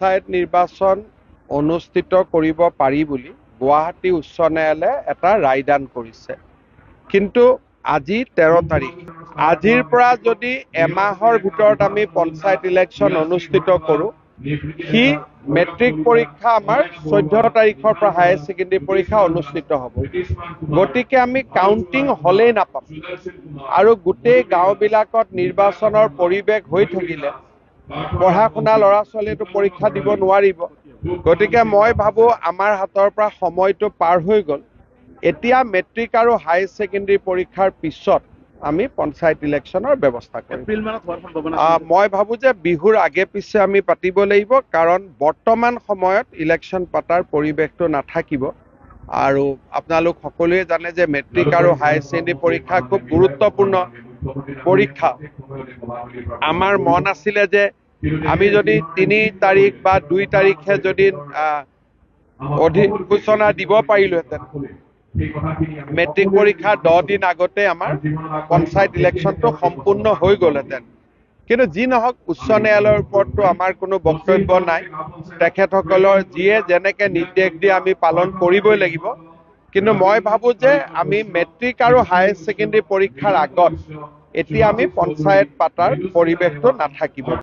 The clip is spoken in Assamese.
পঞ্চায়ত নিৰ্বাচন অনুষ্ঠিত কৰিব পাৰি বুলি গুৱাহাটী উচ্চ ন্যায়ালয়ে এটা ৰায়দান কৰিছে। কিন্তু আজি 13 তাৰিখ, আজিৰ পৰা যদি এমাহৰ ভিতৰত আমি পঞ্চায়ত ইলেকশ্যন অনুষ্ঠিত কৰোঁ, সি মেট্ৰিক পৰীক্ষা আমাৰ 14 তাৰিখৰ পৰা হায়াৰ ছেকেণ্ডেৰী পৰীক্ষা অনুষ্ঠিত হ'ব। গতিকে আমি কাউণ্টিং হলেই নাপাম আৰু গোটেই গাঁওবিলাকত নিৰ্বাচনৰ পৰিৱেশ হৈ থাকিলে পঢ়া শুনা ল'ৰা ছোৱালীটো পৰীক্ষা দিব নোৱাৰিব। গতিকে মই ভাবো আমাৰ হাতৰ পৰা সময়টো পাৰ হৈ গ'ল। এতিয়া মেট্ৰিক আৰু হায়াৰ ছেকেণ্ডেৰী পৰীক্ষাৰ পিছত আমি পঞ্চায়ত ইলেকশ্যনৰ ব্যৱস্থা কৰিম। মই ভাবো যে বিহুৰ আগে পিছে আমি পাতিব লাগিব, কাৰণ বৰ্তমান সময়ত ইলেকশ্যন পাতাৰ পৰিৱেশটো নাথাকিব। আৰু আপোনালোক সকলোৱে জানে যে মেট্ৰিক আৰু হায়াৰ ছেকেণ্ডেৰী পৰীক্ষা খুব গুৰুত্বপূৰ্ণ পৰীক্ষা। আমাৰ মন আছিলে যে আমি যদি 3 তাৰিখ বা 2 তাৰিখে যদি অধিসূচনা দিব পাৰিলোহেঁতেন, মেট্ৰিক পৰীক্ষা 10 দিন আগতে আমাৰ পঞ্চায়ত ইলেকশ্যনটো সম্পূৰ্ণ হৈ গ'লহেঁতেন। কিন্তু যি নহওক, উচ্চ ন্যায়ালয়ৰ ওপৰততো আমাৰ কোনো বক্তব্য নাই। তেখেতসকলৰ যিয়ে যেনেকে নিৰ্দেশ দিয়ে আমি পালন কৰিবই লাগিব। কিন্তু মই ভাবো যে আমি মেট্ৰিক আৰু হায়াৰ ছেকেণ্ডেৰী পৰীক্ষাৰ আগত এতিয়া আমি পঞ্চায়ত পাতাৰ পৰিৱেশটো নাথাকিব।